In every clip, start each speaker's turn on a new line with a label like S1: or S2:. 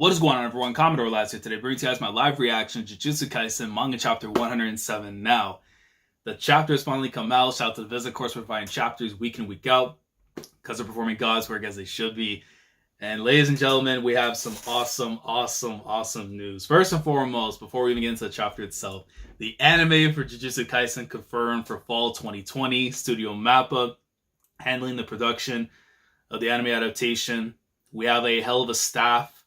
S1: What is going on, everyone? Commodore Lads here today, bringing to you guys my live reaction to Jujutsu Kaisen manga chapter 107. Now, the chapter has finally come out. Shout out to the Visit, of course, for providing chapters week in, week out, because they're performing God's work as they should be. And ladies and gentlemen, we have some awesome news. First and foremost, before we even get into the chapter itself, the anime for Jujutsu Kaisen confirmed for fall 2020. Studio Mappa handling the production of the anime adaptation. We have a hell of a staff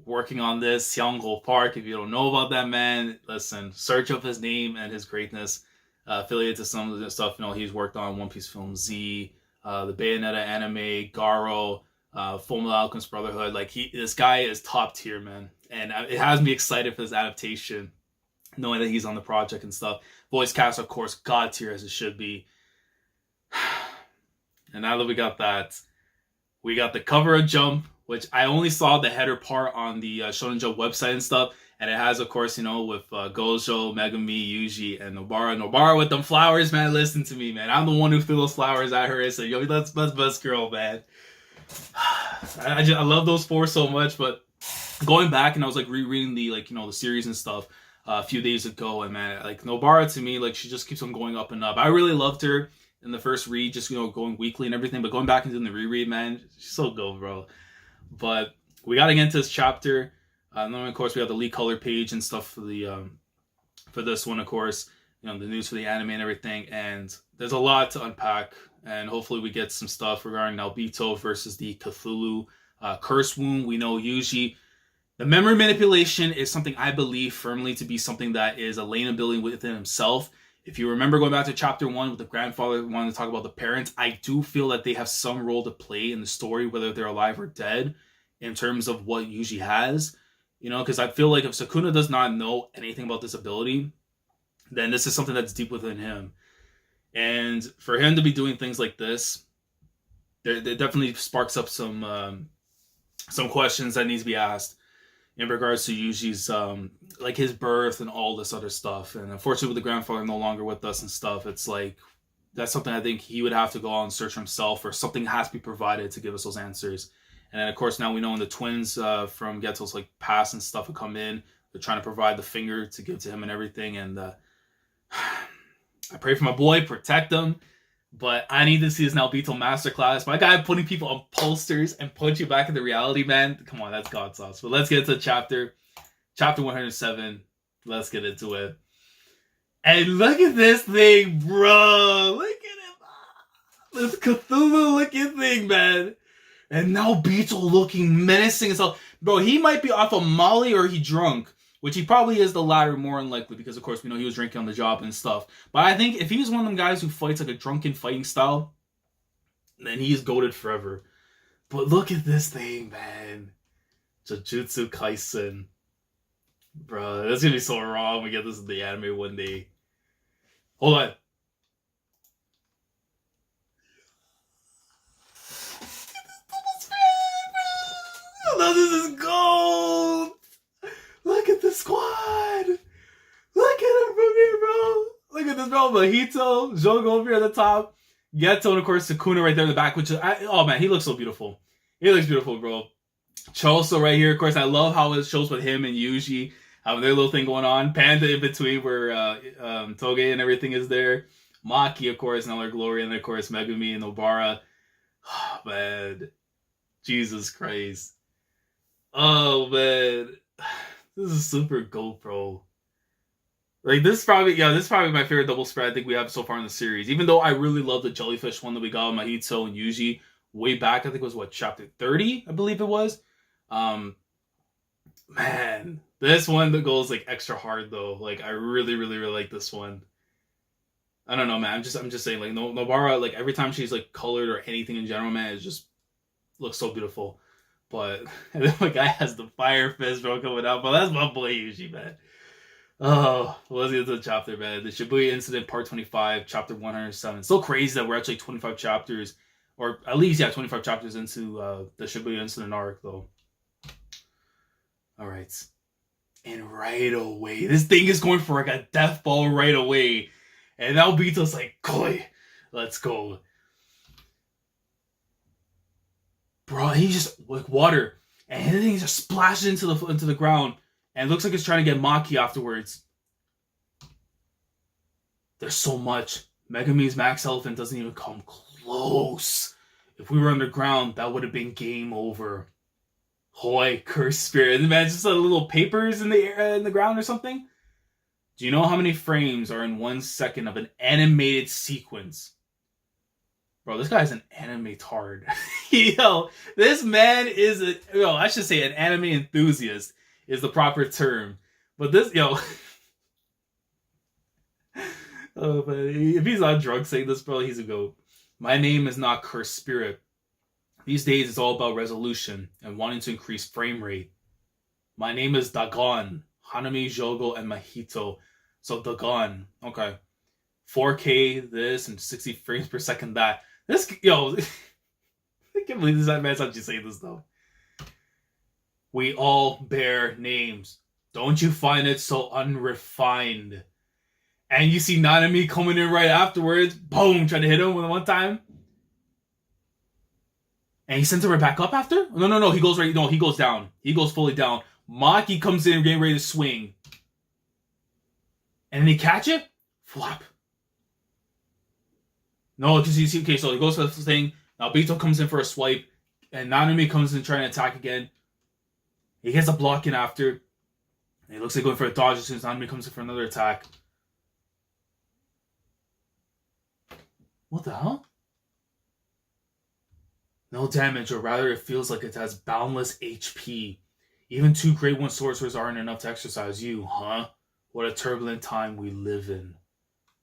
S1: working on this. Hyung-Go Park, if you don't know about that man, listen, search up his name and his greatness. Affiliated to some of the stuff, he's worked on One Piece film Z, the Bayonetta anime, Garo, Fullmetal Alchemist Brotherhood. This guy is top tier, man. And it has me excited for this adaptation, knowing that he's on the project and stuff. Voice cast, of course, god tier as it should be. And now that we got that, we got the cover of Jump, which I only saw the header part on the Shonen Jump website and stuff. And it has, of course, with Gojo, Megumi, Yuji, and Nobara. Nobara with them flowers, man. Listen to me, man. I'm the one who threw those flowers at her and said, yo, that's best girl, man. I love those four so much. But going back, and I was rereading the series and stuff a few days ago, and man, Nobara to me, she just keeps on going up and up. I really loved her in the first read, just going weekly and everything. But going back and doing the reread, man, she's so good, bro. But we got to get into this chapter. And then, of course, we have the lead color page and stuff for the for this one, of course. The news for the anime and everything. And there's a lot to unpack. And hopefully we get some stuff regarding Naobito versus the Cthulhu curse wound. We know Yuji. The memory manipulation is something I believe firmly to be something that is a lane ability within himself. If you remember going back to chapter 1 with the grandfather wanting to talk about the parents, I do feel that they have some role to play in the story, whether they're alive or dead, in terms of what Yuji has. Because I feel like if Sukuna does not know anything about this ability, then this is something that's deep within him. And for him to be doing things like this, there definitely sparks up some questions that needs to be asked in regards to Yuji's his birth and all this other stuff. And unfortunately, with the grandfather no longer with us and stuff, it's that's something I think he would have to go out and search himself, or something has to be provided to give us those answers. And then, of course, now we know when the twins from Geto's past and stuff have come in, they're trying to provide the finger to give to him and everything. And I pray for my boy, protect him. But I need to see his Naobito masterclass. My guy putting people on posters and put you back into reality, man. Come on, that's God sauce. But let's get into chapter 107. Let's get into it. And look at this thing, bro. Look at it. This Cthulhu-looking thing, man. And Naobito looking menacing as hell. Bro, he might be off of Molly or he drunk. Which he probably is the latter, more than likely, because of course we know he was drinking on the job and stuff. But I think if he was one of them guys who fights a drunken fighting style, then he's goated forever. But look at this thing, man. Jujutsu Kaisen. Bro, that's gonna be so raw when we get this in the anime one day. Hold on. No, this is gold! Look at the squad! Look at him from here, bro! Look at this, bro. Mahito, Jogo over here at the top. Geto, and of course, Sukuna right there in the back. Oh man, he looks so beautiful. He looks beautiful, bro. Choso right here. Of course, I love how it shows with him and Yuji. Having their little thing going on. Panda in between where Toge and everything is there. Maki, of course, and all their glory. And then, of course, Megumi and Nobara. Oh, man. Jesus Christ. Oh, man. This is super gold, bro. This is probably my favorite double spread I think we have so far in the series. Even though I really love the jellyfish one that we got with Mahito and Yuji way back. I think it was chapter 30, I believe it was. Man, this one that goes extra hard though. I really like this one. I don't know, man. I'm just saying, Nobara, every time she's colored or anything in general, man, it just looks so beautiful. But and then my guy has the fire fist, bro, coming out. But that's my boy Yuji, man. Oh, let's get into the chapter, man. The Shibuya Incident, Part 25, Chapter 107. It's so crazy that we're actually 25 chapters, or at least 25 chapters into the Shibuya Incident arc, though. All right, and right away, this thing is going for a death ball right away, and Naobito's "Koi, let's go." Bro, he just water. and then he just splashes into the ground, and it looks like it's trying to get Maki afterwards. There's so much. Megumi's Max Elephant doesn't even come close. If we were underground, that would have been game over. Hoy, cursed spirit. And man, just little papers in the air, in the ground or something. Do you know how many frames are in 1 second of an animated sequence? Bro, this guy's an anime tard. Yo, this man is I should say an anime enthusiast is the proper term. But this, oh, but if he's on drugs saying this, bro, he's a goat. My name is not cursed spirit. These days, it's all about resolution and wanting to increase frame rate. My name is Dagon, Hanami, Jogo, and Mahito. So Dagon, okay. 4K this and 60 frames per second that. This, I can't believe this man's actually saying this though. We all bear names. Don't you find it so unrefined? And you see Nanami coming in right afterwards. Boom, trying to hit him with one time. And he sends her back up after? No. He goes down. He goes fully down. Maki comes in, getting ready to swing. And then he catch it? Flop. No, because you see, okay, so he goes for the thing. Naobito comes in for a swipe. And Nanami comes in trying to attack again. He gets a block in after. And he looks like going for a dodge as soon as Nanami comes in for another attack. What the hell? No damage, or rather it feels like it has boundless HP. Even 2 Grade 1 sorcerers aren't enough to exercise you, huh? What a turbulent time we live in.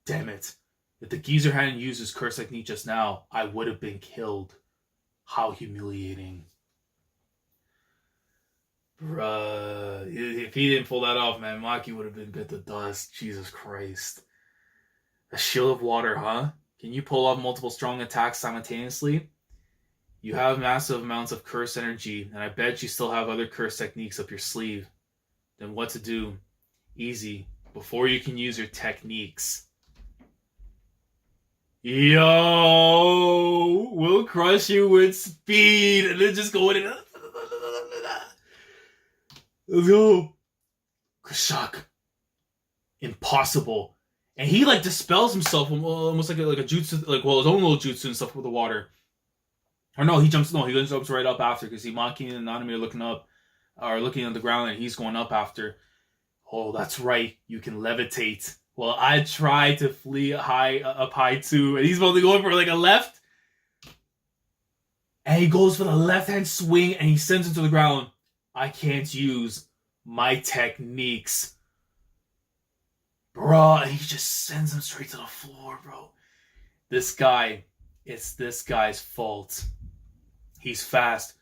S1: Damn it. If the geezer hadn't used his curse technique just now, I would have been killed. How humiliating. Bruh. If he didn't pull that off, man, Maki would have been bit to dust. Jesus Christ. A shield of water, huh? Can you pull off multiple strong attacks simultaneously? You have massive amounts of curse energy, and I bet you still have other curse techniques up your sleeve. Then what to do? Easy. Before you can use your techniques. Yo! We'll crush you with speed, and then just go in and... Let's go! Shock. Impossible. And he dispels himself almost like a jutsu, his own little jutsu and stuff with the water. Or no, he jumps right up after because Maki and Nanami are looking on the ground and he's going up after. Oh, that's right. You can levitate. Well, I tried to flee up high too, and he's only going for a left. And he goes for the left-hand swing and he sends him to the ground. I can't use my techniques. Bro, he just sends him straight to the floor, bro. It's this guy's fault. He's fast.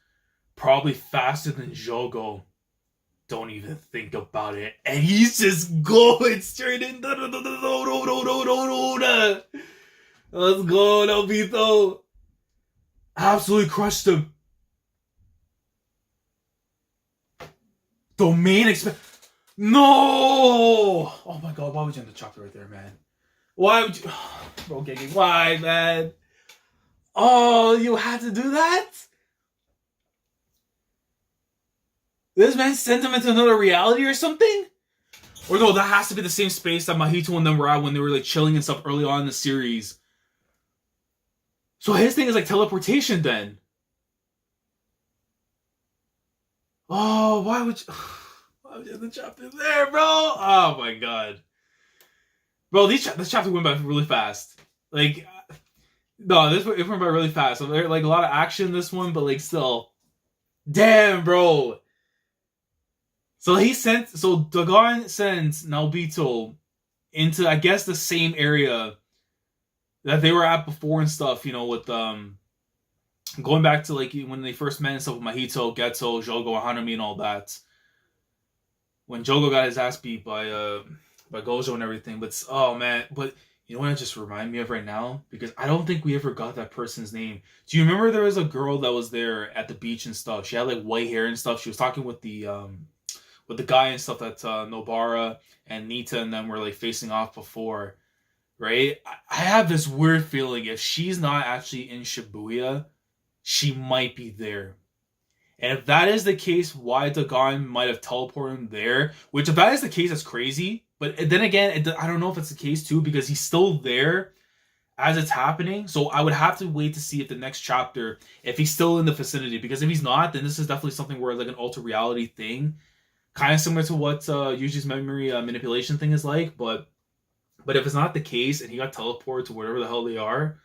S1: Probably faster than Jogo. Don't even think about it. And he's just going straight in. Let's go, Naobito. Absolutely crushed him. Domain expand. No! Oh my god, why would you end the chapter right there, man? Why would you... Bro, Gege, why, man? Oh, you had to do that? This man sent him into another reality or something? Or no, that has to be the same space that Mahito and them were at when they were chilling and stuff early on in the series. So his thing is teleportation then. Oh, why would you have the chapter there, bro? Oh my god. Bro, this chapter went by really fast. No, it went by really fast. So there a lot of action in this one, but still. Damn, bro. So Dagon sends Naobito into, I guess, the same area that they were at before and stuff, with going back to when they first met and stuff with Mahito, Geto, Jogo, Hanami and all that. When Jogo got his ass beat by Gojo and everything. But oh man, but you know what it just reminded me of right now? Because I don't think we ever got that person's name. Do you remember there was a girl that was there at the beach and stuff? She had white hair and stuff. She was talking with the guy and stuff that Nobara and Nita and them were facing off before, right? I have this weird feeling if she's not actually in Shibuya, she might be there. And if that is the case, why Dagon might have teleported him there, which if that is the case, that's crazy. But then again, I don't know if it's the case too, because he's still there as it's happening. So I would have to wait to see if the next chapter, if he's still in the vicinity. Because if he's not, then this is definitely something where like an alter reality thing, kind of similar to what Yuji's memory manipulation thing is like. But if it's not the case and he got teleported to wherever the hell they are,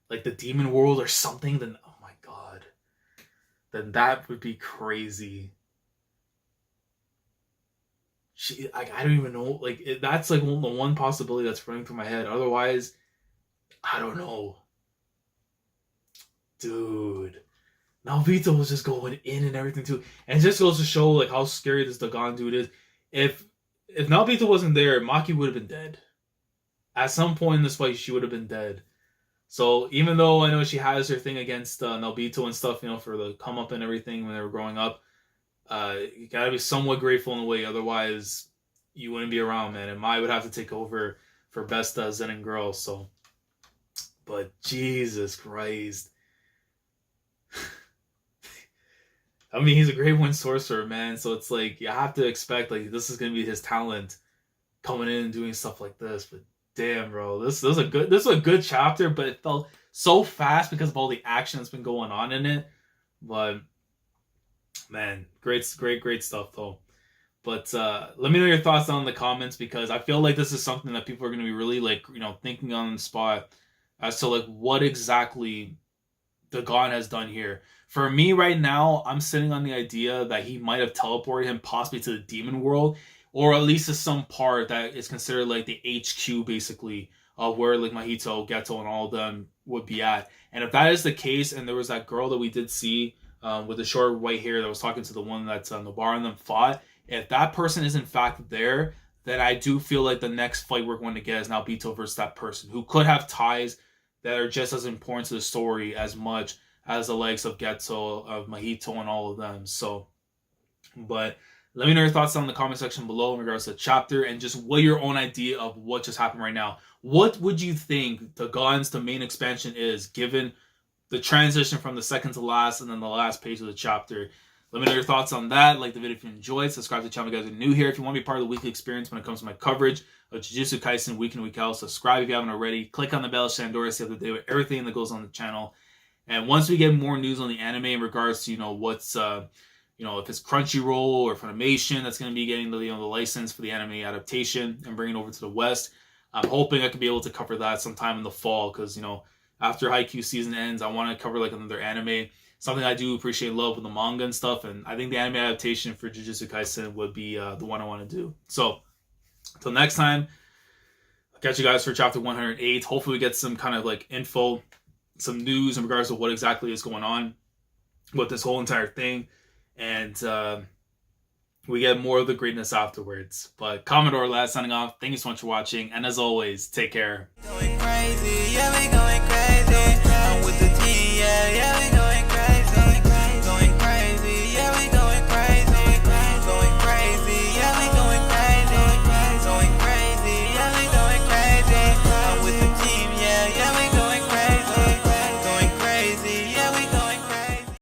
S1: like the demon world or something, then oh my god, then that would be crazy. I don't even know. Like that's like the one possibility that's running through my head. Otherwise, I don't know, dude. Naobito was just going in and everything too, and it just goes to show like how scary this Dagon dude is. If Naobito wasn't there, Maki would have been dead. At some point in this fight, she would have been dead. So even though I know she has her thing against Naobito and stuff, you know, for the come up and everything when they were growing up, you gotta be somewhat grateful in a way. Otherwise, you wouldn't be around, man. And Mai would have to take over for best Zenin girl. So, but Jesus Christ. I mean, he's a great one sorcerer, man. So it's like you have to expect like this is gonna be his talent coming in and doing stuff like this. But damn, bro, this was a good chapter, but it felt so fast because of all the action that's been going on in it. But man, great stuff though. But let me know your thoughts down in the comments, because I feel like this is something that people are going to be really like, you know, thinking on the spot as to like what exactly Dagon has done here. For me right now, I'm sitting on the idea that he might have teleported him possibly to the demon world, or at least to some part that is considered like the HQ basically of where like Mahito, Geto, and all of them would be at. And if that is the case, and there was that girl that we did see with the short white hair that was talking to the one that's Nobara and them fought, if that person is in fact there, then I do feel like the next fight we're going to get is Naobito versus that person, who could have ties that are just as important to the story as much as the likes of Geto, of Mahito, and all of them. So, but let me know your thoughts down in the comment section below in regards to the chapter, and just what your own idea of what just happened right now. What would you think the main expansion is, given the transition from the second to last and then the last page of the chapter? Let me know your thoughts on that. Like the video if you enjoyed. Subscribe to the channel if you guys are new here. If you want to be part of the weekly experience when it comes to my coverage of Jujutsu Kaisen week in, week out, subscribe if you haven't already. Click on the bell, Shandora, stay up to date with everything that goes on the channel. And once we get more news on the anime in regards to, you know, what's, you know, if it's Crunchyroll or Funimation that's going to be getting the, you know, the license for the anime adaptation and bringing it over to the West, I'm hoping I could be able to cover that sometime in the fall, because, you know, after Haikyuu season ends, I want to cover like another anime. Something I do appreciate and love with the manga and stuff, and I think the anime adaptation for Jujutsu Kaisen would be the one I want to do. So, until next time, I'll catch you guys for chapter 108. Hopefully we get some kind of like info, some news in regards to what exactly is going on with this whole entire thing, and we get more of the greatness afterwards. But Commodore Lad signing off. Thank you so much for watching, and as always, take care. Going crazy, yeah,